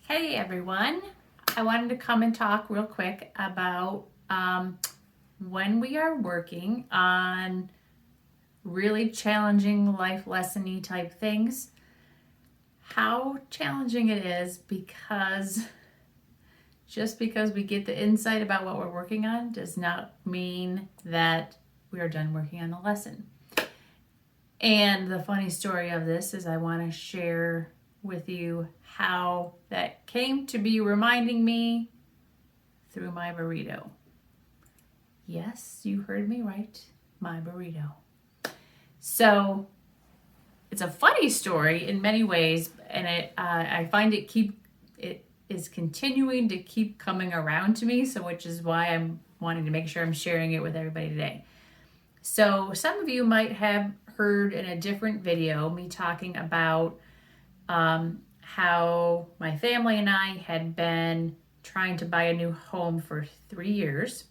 Hey everyone, I wanted to come and talk real quick about when we are working on really challenging life lesson-y type things, how challenging it is because just because we get the insight about what we're working on does not mean that we are done working on the lesson. And the funny story of this is I want to share with you how that came to be reminding me through my burrito. Yes, you heard me right, my burrito. So it's a funny story in many ways, and I find it is continuing to keep coming around to me. So which is why I'm wanting to make sure I'm sharing it with everybody today. So some of you might have heard in a different video me talking about how my family and I had been trying to buy a new home for 3 years.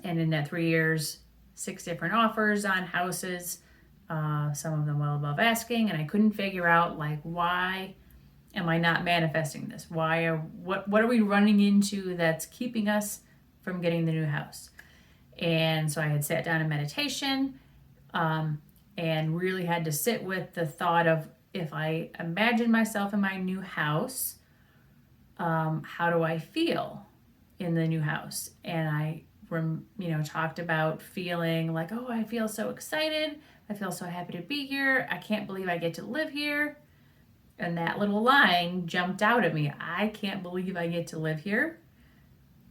And in that 3 years, 6 different offers on houses, some of them well above asking. And I couldn't figure out, like, why am I not manifesting this? What are we running into that's keeping us from getting the new house? And so I had sat down in meditation and really had to sit with the thought of, if I imagine myself in my new house, how do I feel in the new house? And I, talked about feeling like, oh, I feel so excited. I feel so happy to be here. I can't believe I get to live here. And that little line jumped out at me. I can't believe I get to live here.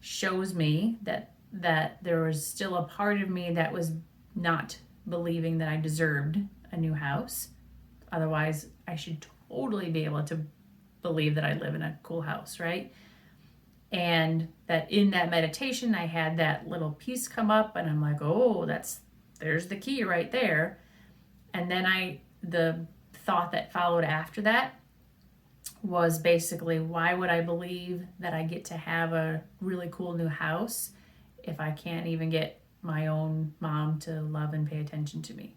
Shows me that there was still a part of me that was not believing that I deserved a new house. Otherwise, I should totally be able to believe that I live in a cool house, right? And that in that meditation, I had that little piece come up, and I'm like, oh, there's the key right there. And then the thought that followed after that was basically, why would I believe that I get to have a really cool new house if I can't even get my own mom to love and pay attention to me?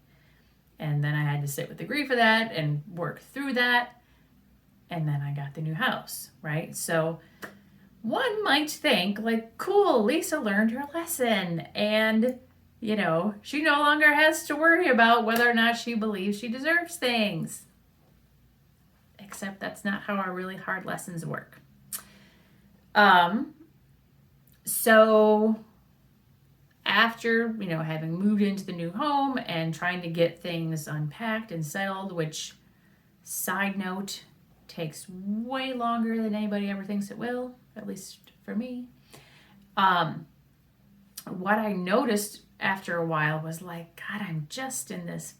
And then I had to sit with the grief of that and work through that. And then I got the new house, right? So one might think, like, cool, Lisa learned her lesson. And, she no longer has to worry about whether or not she believes she deserves things. Except that's not how our really hard lessons work. So after, having moved into the new home and trying to get things unpacked and settled, which, side note, takes way longer than anybody ever thinks it will, at least for me. What I noticed after a while was like, God, I'm just in this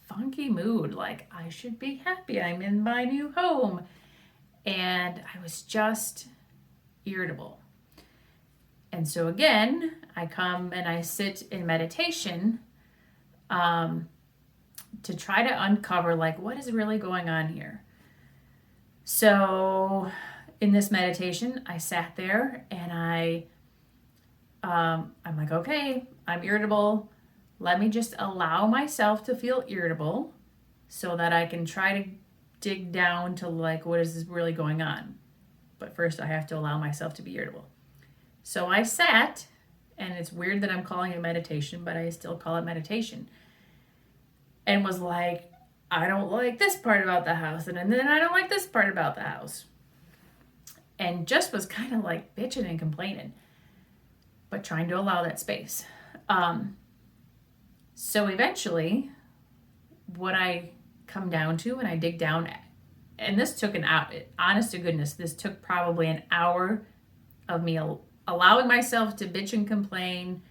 funky mood. Like, I should be happy. I'm in my new home. And I was just irritable. And so again, I come and I sit in meditation to try to uncover, like, what is really going on here? So in this meditation, I sat there and I'm like, okay, I'm irritable. Let me just allow myself to feel irritable so that I can try to dig down to, like, what is really going on? But first I have to allow myself to be irritable. So I sat, and it's weird that I'm calling it meditation, but I still call it meditation. And was like, I don't like this part about the house, and then I don't like this part about the house. And just was kind of like bitching and complaining, but trying to allow that space. So eventually, what I come down to when I dig down, and this took an hour, honest to goodness, this took probably an hour of me allowing myself to bitch and complain.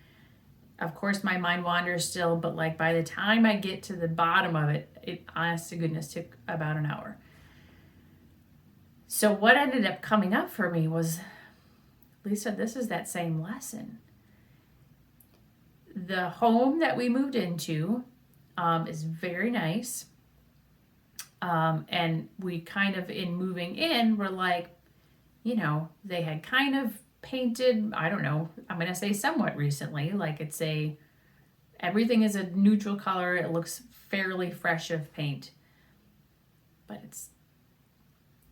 Of course, my mind wanders still, but like by the time I get to the bottom of it, honest to goodness, took about an hour. So what ended up coming up for me was, Lisa, this is that same lesson. The home that we moved into is very nice. And we kind of, in moving in, were like, they had kind of painted, I don't know, I'm going to say somewhat recently, like everything is a neutral color. It looks fairly fresh of paint, but it's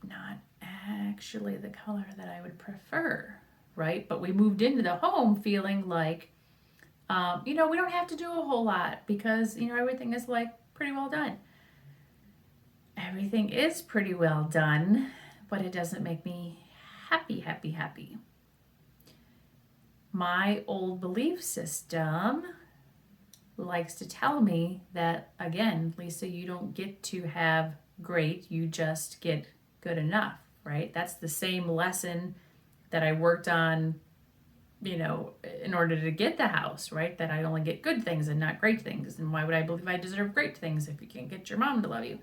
not actually the color that I would prefer, right? But we moved into the home feeling like, we don't have to do a whole lot because, everything is like pretty well done. Everything is pretty well done, but it doesn't make me happy, happy, happy. My old belief system likes to tell me that, again, Lisa, you don't get to have great, you just get good enough, right? That's the same lesson that I worked on, in order to get the house, right? That I only get good things and not great things. And why would I believe I deserve great things if you can't get your mom to love you?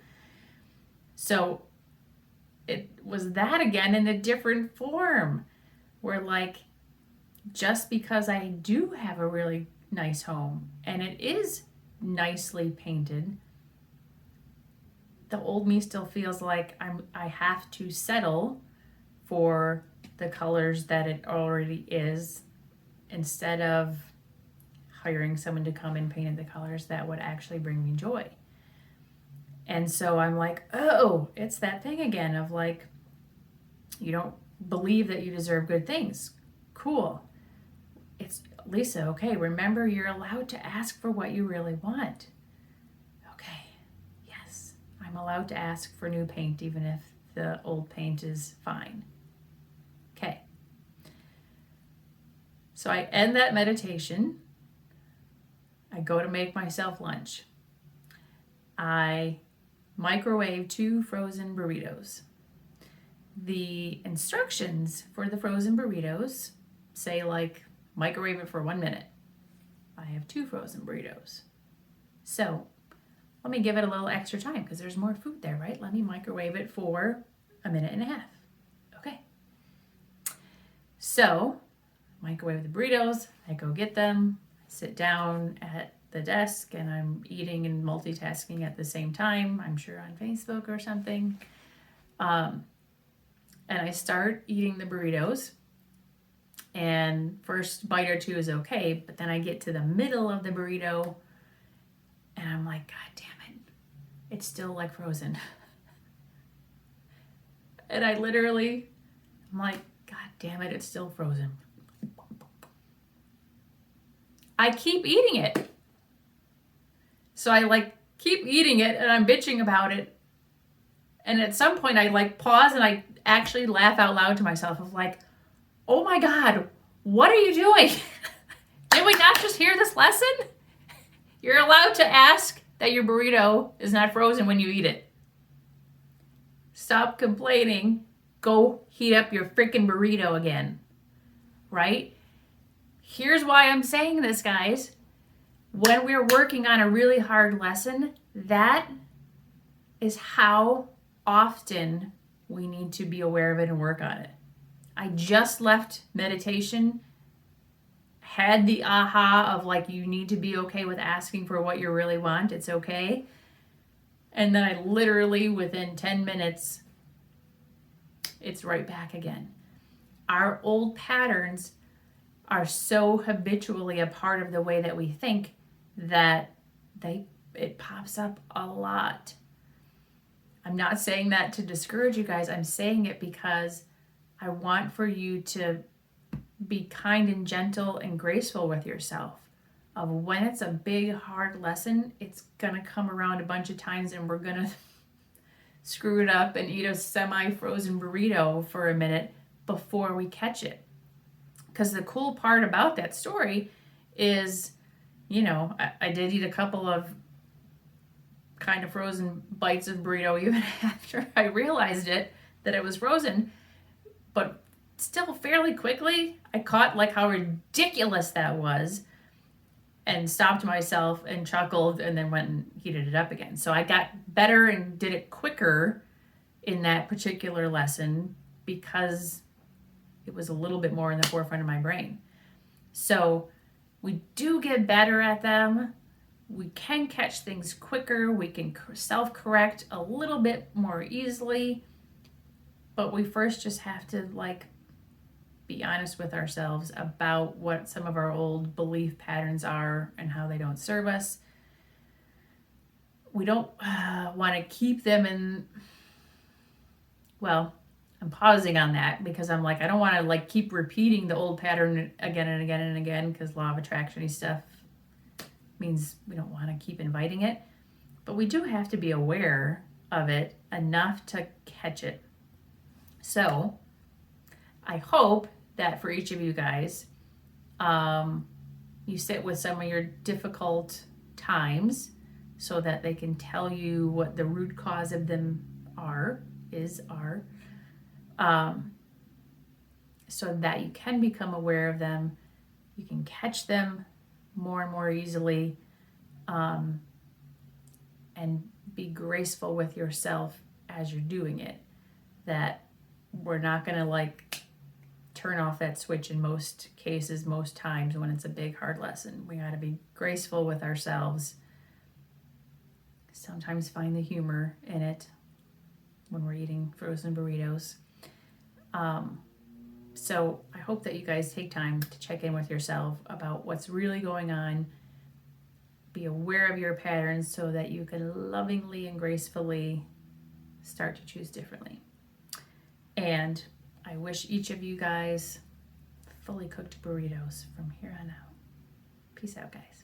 So it was that again in a different form, where like, just because I do have a really nice home and it is nicely painted, the old me still feels like I have to settle for the colors that it already is, instead of hiring someone to come and paint the colors that would actually bring me joy. And so I'm like, oh, it's that thing again of like, you don't believe that you deserve good things. Cool. It's Lisa, okay, remember you're allowed to ask for what you really want. Okay, yes, I'm allowed to ask for new paint even if the old paint is fine. Okay. So I end that meditation. I go to make myself lunch. I microwave 2 frozen burritos. The instructions for the frozen burritos say like, microwave it for 1 minute. I have 2 frozen burritos. So let me give it a little extra time because there's more food there, right? Let me microwave it for 1.5 minutes. Okay. So microwave the burritos, I go get them, I sit down at the desk and I'm eating and multitasking at the same time. I'm sure on Facebook or something. And I start eating the burritos. And first bite or 2 is okay, but then I get to the middle of the burrito and I'm like, God damn it, it's still like frozen. And I'm like, God damn it, it's still frozen. I keep eating it. So I like keep eating it and I'm bitching about it. And at some point I like pause and I actually laugh out loud to myself of like, oh my God, what are you doing? Did we not just hear this lesson? You're allowed to ask that your burrito is not frozen when you eat it. Stop complaining. Go heat up your freaking burrito again. Right? Here's why I'm saying this, guys. When we're working on a really hard lesson, that is how often we need to be aware of it and work on it. I just left meditation, had the aha of like, you need to be okay with asking for what you really want. It's okay. And then I literally, within 10 minutes, it's right back again. Our old patterns are so habitually a part of the way that we think that it pops up a lot. I'm not saying that to discourage you guys. I'm saying it because I want for you to be kind and gentle and graceful with yourself. Of when it's a big, hard lesson, it's going to come around a bunch of times and we're going to screw it up and eat a semi-frozen burrito for a minute before we catch it. Because the cool part about that story is, I did eat a couple of kind of frozen bites of burrito even after I realized that it was frozen. But still fairly quickly, I caught like how ridiculous that was and stopped myself and chuckled and then went and heated it up again. So I got better and did it quicker in that particular lesson because it was a little bit more in the forefront of my brain. So we do get better at them. We can catch things quicker. We can self-correct a little bit more easily. But we first just have to be honest with ourselves about what some of our old belief patterns are and how they don't serve us. We don't want to keep them in, I'm pausing on that because I'm like, I don't want to like keep repeating the old pattern again and again and again, because law of attraction stuff means we don't want to keep inviting it. But we do have to be aware of it enough to catch it. So I hope that for each of you guys, you sit with some of your difficult times so that they can tell you what the root cause of them are, so that you can become aware of them. You can catch them more and more easily, and be graceful with yourself as you're doing it. That we're not going to like turn off that switch in most cases, most times when it's a big, hard lesson. We got to be graceful with ourselves. Sometimes find the humor in it when we're eating frozen burritos. So I hope that you guys take time to check in with yourself about what's really going on. Be aware of your patterns so that you can lovingly and gracefully start to choose differently. And I wish each of you guys fully cooked burritos from here on out. Peace out, guys.